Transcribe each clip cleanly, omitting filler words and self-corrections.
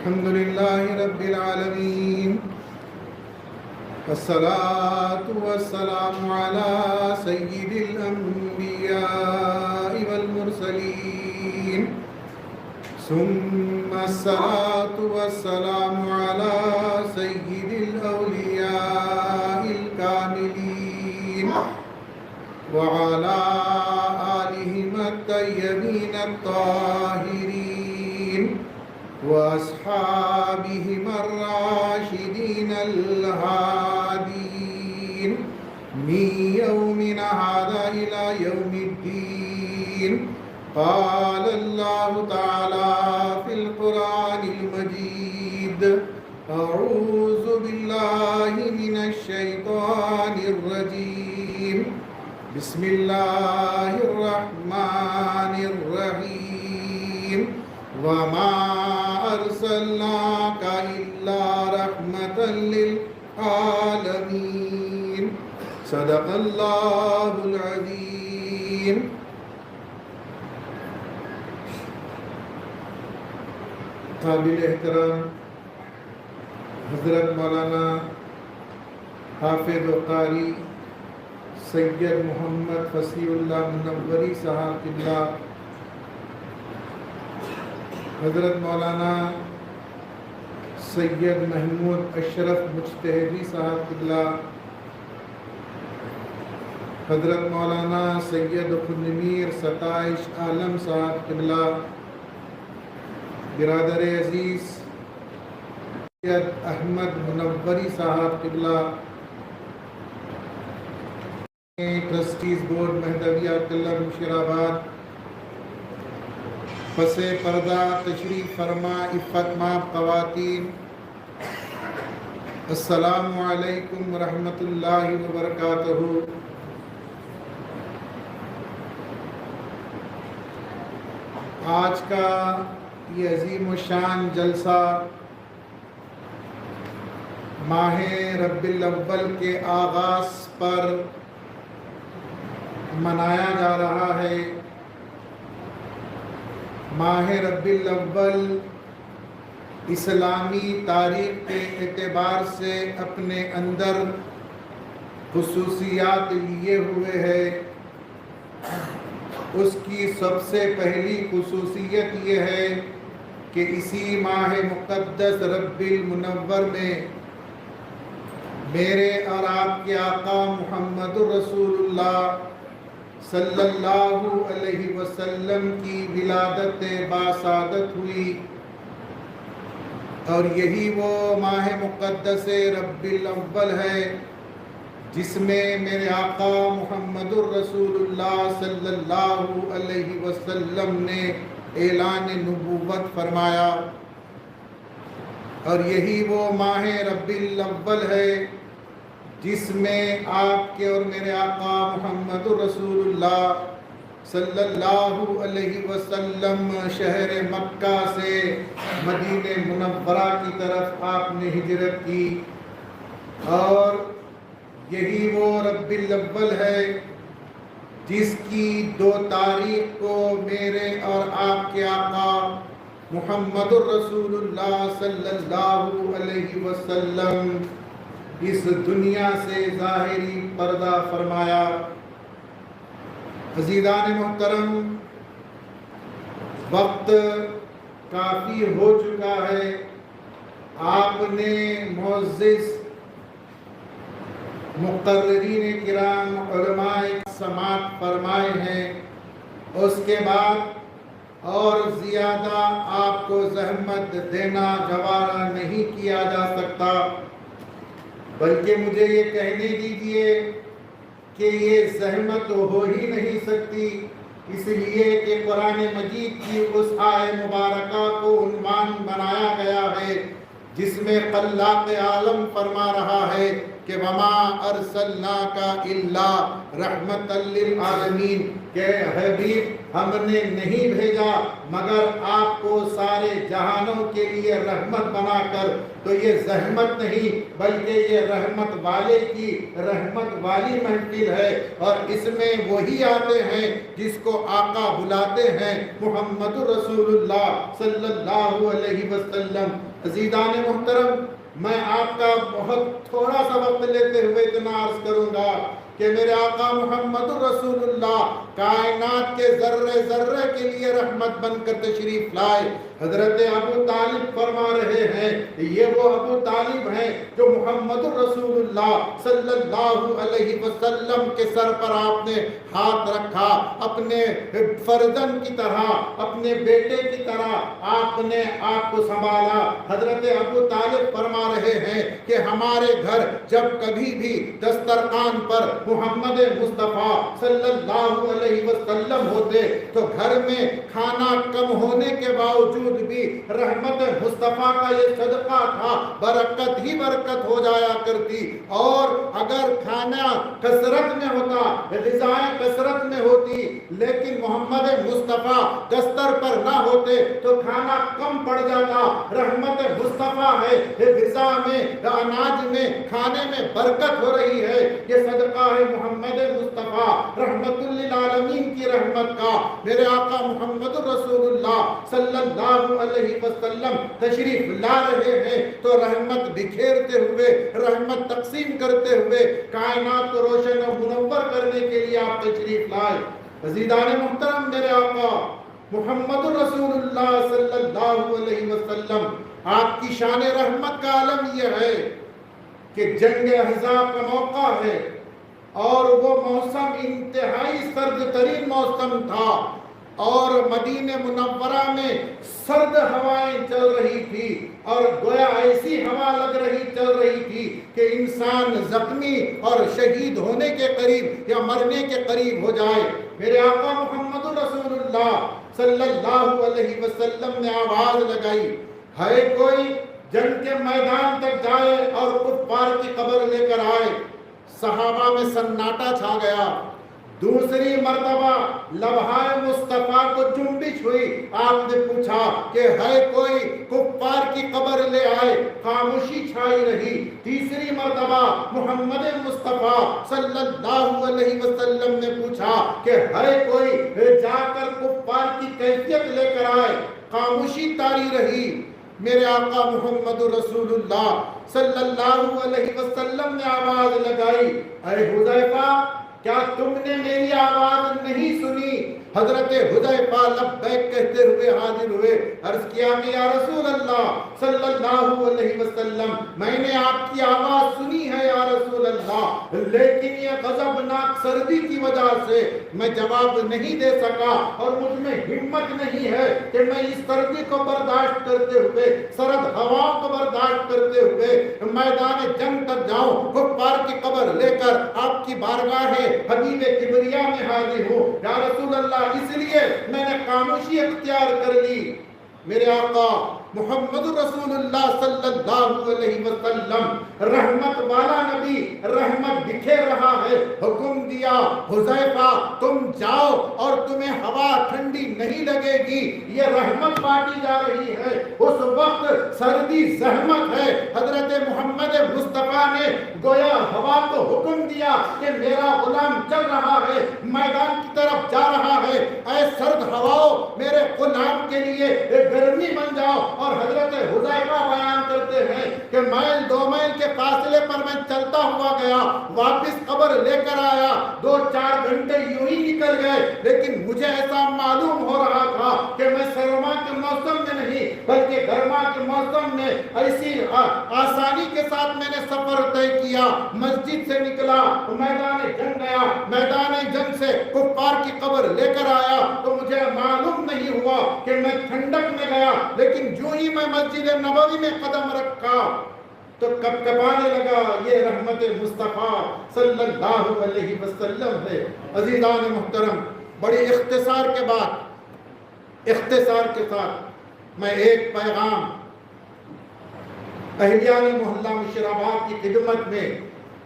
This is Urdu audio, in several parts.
الحمد لله رب العالمين والصلاة والسلام على سيد الأنبياء والمرسلين ثم الصلاة والسلام على سيد الأولياء الكاملين وعلى آلهم الطيبين الطاهرين وأصحابهم الراشدين الهادين من يومنا هذا إلى يوم الدين. قال الله تعالى في القرآن المجيد: أعوذ بالله من الشيطان الرجيم. بسم الله الرحمن الرحيم. وما أرسلناك إلا رحمة للعالمين. صدق الله العظيم. قابل احترام حضرت مولانا حافظ و قاری سید محمد فصیح اللہ منوری صاحب قبلہ، حضرت مولانا سید محمود اشرف مجتہدی صاحب قبلہ، حضرت مولانا سید خنمیر ستائش عالم صاحب قبلہ، برادر عزیز سید احمد منوری صاحب قبلہ، ٹرسٹیز بورڈ مہدویہ کلر مشیرآباد، پس پردہ تشریف فرما عفت مآب خواتین، السلام علیکم ورحمۃ اللہ وبرکاتہ۔ آج کا یہ عظیم الشان جلسہ ماہ ربیع الاول کے آغاز پر منایا جا رہا ہے۔ ماہ ربیع الاول اسلامی تاریخ کے اعتبار سے اپنے اندر خصوصیات لیے ہوئے ہے۔ اس کی سب سے پہلی خصوصیت یہ ہے کہ اسی ماہ مقدس ربیع المنور میں میرے اور آپ کے آقا محمد الرسول اللہ صلی اللہ علیہ وسلم کی ولادت باسعادت ہوئی، اور یہی وہ ماہ مقدس ربیع الاول ہے جس میں میرے آقا محمد الرسول اللہ صلی اللہ علیہ وسلم نے اعلان نبوت فرمایا، اور یہی وہ ماہ ربیع الاول ہے جس میں آپ کے اور میرے آقا محمد الرسول اللہ صلی اللہ علیہ وسلم شہر مکہ سے مدینہ منورہ کی طرف آپ نے ہجرت کی، اور یہی وہ ربیع الاول ہے جس کی 2 تاریخ کو میرے اور آپ کے آقا محمد الرسول اللہ صلی اللہ علیہ وسلم اس دنیا سے ظاہری پردہ فرمایا۔ عزیزان محترم، وقت کافی ہو چکا ہے۔ آپ نے معزز مقررین کرام علماء سماعت فرمائے ہیں، اس کے بعد اور زیادہ آپ کو زحمت دینا گوارا نہیں کیا جا سکتا، بلکہ مجھے یہ کہنے دیجئے کہ یہ زحمت ہو ہی نہیں سکتی، اس لیے کہ قرآن مجید کی اس آیت مبارکہ کو عنوان بنایا گیا ہے جس میں خلاق عالم فرما رہا ہے کہ وَمَا أَرْسَلْنَاكَ إِلَّا رَحْمَةً لِلْعَالَمِينَ، کہ حبیب ہم نے نہیں بھیجا مگر آپ کو سارے جہانوں کے لیے رحمت بنا کر۔ تو یہ زحمت نہیں بلکہ یہ رحمت والے کی رحمت والی محفل ہے، اور اس میں وہی آتے ہیں جس کو آقا بلاتے ہیں محمد رسول اللہ صلی اللہ علیہ وسلم۔ عزیزان محترم، میں آپ کا بہت تھوڑا سا وقت لیتے ہوئے اتنا عرض کروں گا کہ میرے آقا محمد رسول اللہ کائنات کے ذرے ذرے کے لیے رحمت بن کر تشریف لائے۔ حضرت ابو طالب فرما رہے ہیں، یہ وہ ابو طالب ہیں جو محمد رسول اللہ صلی اللہ علیہ وسلم کے سر پر آپ نے ہاتھ رکھا، اپنے فرزند کی طرح، اپنے بیٹے کی طرح آپ نے آپ کو سنبھالا۔ حضرت ابو طالب فرما رہے ہیں کہ ہمارے گھر جب کبھی بھی دسترخوان پر محمد مصطفیٰ صلی اللہ علیہ وسلم ہوتے تو گھر میں کھانا کم ہونے کے باوجود بھی رحمت مصطفیٰ کا یہ صدقہ تھا، برکت ہی برکت ہو جایا کرتی۔ اور اگر کھانا کثرت میں ہوتا، غذائیں کثرت میں ہوتی، لیکن محمد مصطفیٰ دستر پر نہ ہوتے تو کھانا کم پڑ جاتا۔ رحمت مصطفیٰ ہے، غذا میں، اناج میں، کھانے میں برکت ہو رہی ہے، یہ صدقہ ہے محمد مصطفیٰ رحمت للعالمین کی رحمت کا۔ میرے آقا محمد رسول اللہ صلی اللہ علیہ وسلم تشریف لا رہے ہیں تو رحمت بکھیرتے ہوئے، رحمت تقسیم کرتے ہوئے، کائنات کو روشن و منور کرنے کے لیے آپ تشریف لائے۔ عزیزان محترم، میرے آقا محمد رسول اللہ صلی اللہ علیہ وسلم، آپ کی شان رحمت کا عالم یہ ہے کہ جنگ احزاب کا موقع ہے اور وہ موسم انتہائی سرد ترین موسم تھا اور مدینہ منورہ میں سرد ہوائیں چل رہی تھی اور گویا ایسی ہوا چل رہی تھی کہ انسان زخمی اور شہید ہونے کے قریب یا مرنے کے قریب ہو جائے۔ میرے آقا محمد رسول اللہ صلی اللہ علیہ وسلم نے آواز لگائی، ہے کوئی جنگ کے میدان تک جائے اور کفار کی قبر لے کر آئے۔ صحابہ میں سناٹا چھا گیا۔ دوسری مرتبہ لبہائے مصطفیٰ کو جنبش ہوئی، آپ نے پوچھا کہ ہے کوئی کفار کی قبر لے آئے، خاموشی چھائی رہی۔ تیسری مرتبہ محمد مصطفیٰ صلی اللہ علیہ وسلم نے پوچھا کہ ہے کوئی جا کر کفار کی کیفیت لے کر آئے، خاموشی طاری رہی۔ میرے آقا محمد رسول اللہ صلی اللہ علیہ وسلم نے آواز لگائی، اے حذیفہ، کیا تم نے میری آواز نہیں سنی؟ حضرت حذیفہ لبیک کہتے ہوئے حاضر ہوئے، عرض کیا کہ یا رسول اللہ صلی اللہ علیہ وسلم، میں نے آپ کی آواز سنی ہے یا رسول اللہ، لیکن یہ غضبناک سردی کی وجہ سے میں جواب نہیں دے سکا اور مجھ میں ہمت نہیں ہے کہ میں اس سردی کو برداشت کرتے ہوئے، سرد ہواؤں کو برداشت کرتے ہوئے میدان جنگ تک جاؤں، کفار کی قبر لے کر آپ کی بارگاہ حبیب کبریا میں حاضر ہوں یا رسول اللہ، اس لیے میں نے خاموشی اختیار کر لی۔ میرے آقا محمد رسول اللہ صلی اللہ علیہ وسلم رحمت والا نبی، رحمت بکھیر رہا ہے، حکم دیا حذیفہ تم جاؤ اور تمہیں ہوا ٹھنڈی نہیں لگے گی، یہ رحمت بانٹی جا رہی ہے۔ اس وقت سردی زحمت ہے، حضرت محمد مصطفیٰ نے گویا ہوا کو حکم دیا کہ میرا غلام چل رہا ہے، میدان کی طرف جا رہا ہے، اے سرد ہواؤں میرے غلام کے لیے گرمی بن جاؤ۔ اور حضرت حذیفہ بیان کرتے ہیں کہ میل 2 میل کے فاصلے پر میں چلتا ہوا گیا، واپس قبر لے کر آیا، 2-4 گھنٹے یوں ہی نکل گئے، لیکن مجھے ایسا معلوم ہو رہا تھا کہ میں سرما کے موسم میں نہیں بلکہ گرما کے موسم میں ایسی آسانی کے ساتھ میں نے سفر طے کیا۔ مسجد سے نکلا، میدان جنگ گیا، میدان جنگ سے کفار کی قبر لے کر آیا تو مجھے معلوم نہیں ہوا کہ میں ٹھنڈک میں گیا، لیکن جو ہی میں مسجد نبوی میں قدم رکھا تو کپکپانے لگا، یہ رحمت مصطفیٰ صلی اللہ علیہ وسلم ہے۔ عزیزان محترم، بڑی اختصار کے ساتھ میں ایک پیغام اہلیان محلہ مشراباد کی خدمت میں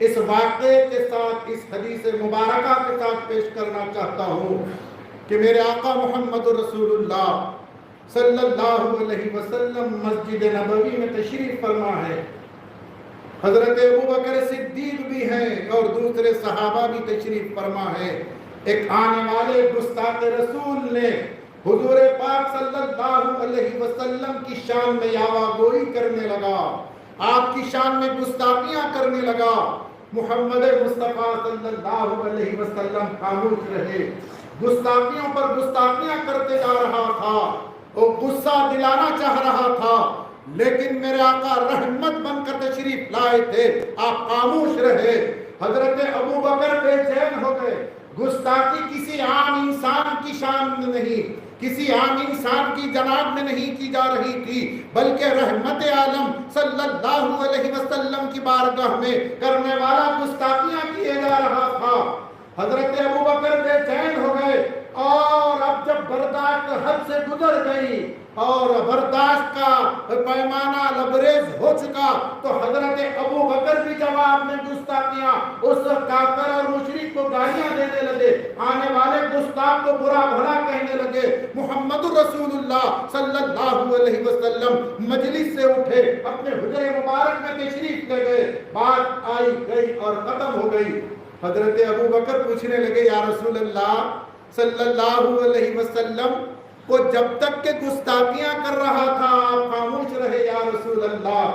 اس واقعے کے ساتھ، اس حدیث مبارکہ کے ساتھ پیش کرنا چاہتا ہوں کہ میرے آقا محمد رسول اللہ صلی اللہ علیہ وسلم مسجد نبوی میں تشریف فرما ہے، حضرت ابوبکر صدیق بھی ہیں اور دوسرے صحابہ بھی تشریف فرما ہے۔ ایک آنے والے گستاخ رسول نے حضور پاک صلی اللہ علیہ وسلم کی شان میں یاوہ گوئی کرنے لگا، آپ کی شان میں گستاخیاں کرنے لگا۔ محمد مصطفیٰ صلی اللہ علیہ وسلم خاموش رہے، گستاخیوں پر گستاخیاں کرتے جا رہا تھا، وہ غصہ دلانا چاہ رہا تھا، لیکن میرے آقا رحمت بن کر تشریف لائے تھے، آپ خاموش رہے۔ حضرت ابو بکر بے چین ہو گئے۔ گستاخی کسی عام انسان کی شان میں نہیں، کسی عام انسان کی جناب میں نہیں کی جا رہی تھی، بلکہ رحمت عالم صلی اللہ علیہ وسلم کی بارگاہ میں کرنے والا گستاخیاں کیے جا رہا تھا۔ حضرت ابو بکر بے چین ہو گئے، اور اب جب برداشت حد سے گزر گئی اور برداشت کا پیمانہ لبریز ہو چکا، تو حضرت ابو بکر بھی جواب میں گستاخیاں اس کافر اور مشرک کو گالیاں دینے لگے، آنے والے گستاخ کو برا بھلا کہنے لگے۔ محمد رسول اللہ صلی اللہ علیہ وسلم مجلس سے اٹھے، اپنے حجرے مبارک میں تشریف لے گئے، بات آئی گئی اور ختم ہو گئی۔ حضرت ابو بکر پوچھنے لگے، یا رسول اللہ صلی اللہ علیہ وسلم، وہ جب تک کہ گستاخیاں کر رہا تھا آپ خاموش رہے یا رسول اللہ،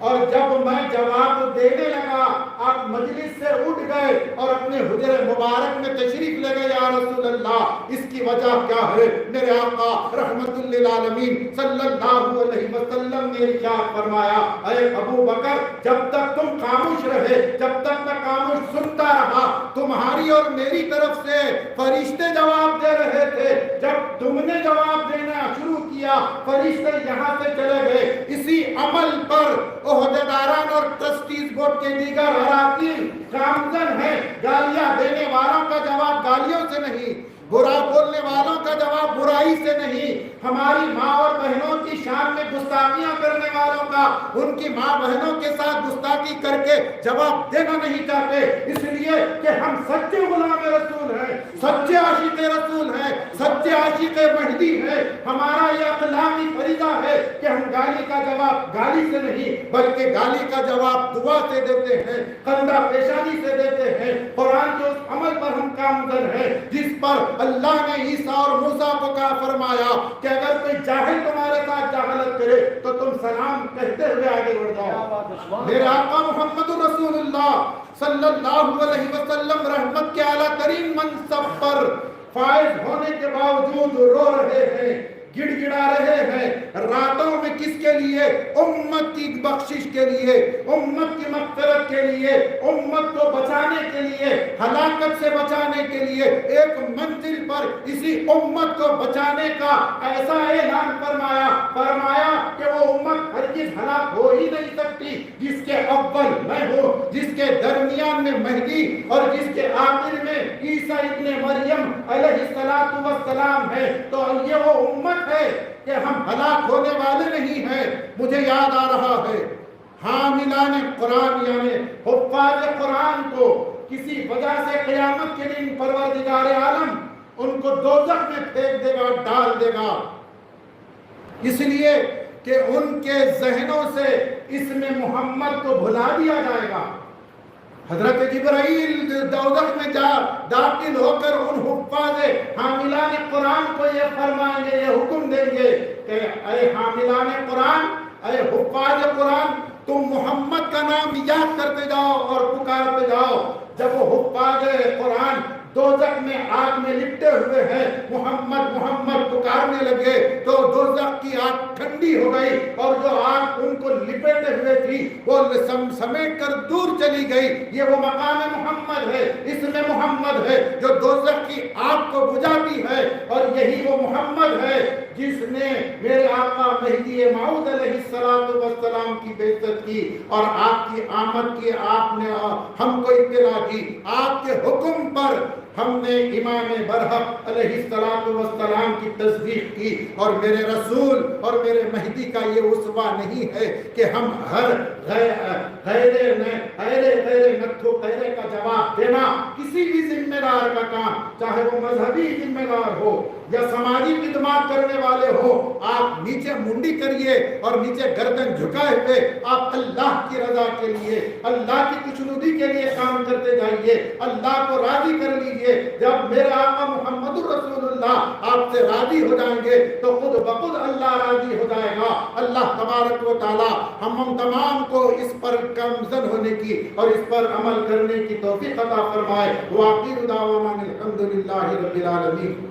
اور جب میں جواب دینے لگا آپ مجلس سے اٹھ گئے اور اپنے حجرے مبارک میں تشریف لے گئے یا رسول اللہ، اس کی وجہ کیا ہے؟ میرے آقا رحمت للعالمین صلی اللہ علیہ وسلم نے ارشاد فرمایا، اے ابو بکر، جب تک تم خاموش رہے، جب تک میں خاموش سنتا رہا، تمہاری اور میری طرف سے فرشتے جواب دے رہے تھے، جب تم نے جواب دینا شروع کیا فرشتے یہاں سے چلے گئے۔ اسی عمل پر عہدیداران اور ٹرسٹیز بورڈ کے دیگر اراکین گامزن ہیں۔ گالیاں دینے والوں کا جواب گالیوں سے نہیں، برا بولنے والوں کا جواب برائی سے نہیں، ہماری ماں اور بہنوں کی شان میں گستاخیاں کرنے والوں کا ان کی ماں بہنوں کے ساتھ گستاخی کر کے جواب دینا نہیں چاہتے، اس لیے کہ ہم سچے غلام رسول ہیں، سچے عاشق رسول ہیں، سچے عاشق مہدی ہیں۔ ہمارا یہ اخلاقی فریضہ ہے کہ ہم گالی کا جواب گالی سے نہیں بلکہ گالی کا جواب دعا سے دیتے ہیں، خندہ پیشانی سے دیتے ہیں۔ قرآن کے اس عمل پر ہم کامزن ہیں جس پر اللہ نے عیسیٰ اور موسیٰ کو کہا فرمایا کہ اگر کوئی جاہل تمہارے ساتھ جہالت کرے تو تم سلام کہتے ہوئے آگے بڑھ جاؤ۔ میرے آقا محمد رسول اللہ صلی اللہ علیہ وسلم رحمت کے اعلیٰ ترین منصب پر فائز ہونے کے باوجود رو رہے ہیں، گڑ گڑا رہے ہیں، راتوں میں کس کے لیے؟ امت کی بخشش کے لیے، امت کی مغفرت کے لیے، امت کو بچانے کے لیے، ہلاکت سے بچانے کے لیے، ایک منزل پر اسی امت کو بچانے کا ایسا اعلان فرمایا کہ وہ امت ہرگز ہلاک ہو ہی نہیں سکتی جس کے اول میں ہوں، جس کے درمیان میں مہدی اور جس کے آخر میں عیسیٰ ابن مریم علیہ السلام ہے۔ تو یہ وہ امت ہے کہ ہم ہلاک ہونے والے نہیں ہیں۔ مجھے یاد آ رہا ہے حاملان قرآن یعنی حفاظ قرآن کو کسی وجہ سے قیامت کے دن پروردگار عالم ان کو دوزخ میں پھینک دے گا، ڈال دے گا، اس لیے کہ ان کے ذہنوں سے اسم محمد کو بھلا دیا جائے گا۔ حضرت جبرائیل دوزخ میں داخل ہو کر ان حفاظ حاملان قرآن کو یہ فرمائیں گے، یہ حکم دیں گے کہ اے حاملان قرآن، اے حفاظ قرآن، تم محمد کا نام یاد کرتے جاؤ اور پکارتے جاؤ۔ جب وہ حفاظ قرآن دوزخ میں آگ میں لپٹے ہوئے ہیں، محمد محمد پکارنے لگے تو دوزخ کی آگ ٹھنڈی ہو گئی اور جو آگ ان کو لپیٹے ہوئے تھی وہ سمیٹ کر دور چلی گئی۔ یہ وہ مقام محمد ہے، اسم محمد ہے جو دوزخ کی آگ کو بجھاتی ہے، اور یہی وہ محمد ہے جس نے میرے آقا مہدی موعود علیہ السلام کی بعثت کی اور آپ کی آمد کی، آپ نے ہم کو اطلاع دی، آپ کے حکم پر ہم نے امام برحق علیہ السلام کی تصدیق کی۔ اور میرے رسول اور میرے مہدی کا یہ اسوہ نہیں ہے کہ ہم ہر غیر نتھو غیرے کا جواب دینا کسی بھی ذمہ دار کا کام، چاہے وہ مذہبی ذمہ دار ہو یا سماجی خدمات کرنے والے ہو، آپ نیچے منڈی کریے اور نیچے گردن جھکائے ہوئے آپ اللہ کی رضا کے لیے، اللہ کی خوشنودی کے لیے کام کرتے جائیے، اللہ کو راضی کر لیجیے۔ جب میرے آقا محمد رسول اللہ آپ سے سے راضی ہو جائیں گے تو خود بخود اللہ راضی ہو جائے گا۔ اللہ تبارک و تعالی ہم تمام کو اس پر کمزن ہونے کی اور اس پر عمل کرنے کی توفیق عطا فرمائے۔ وآخر دعوانا الحمدللہ رب العالمین۔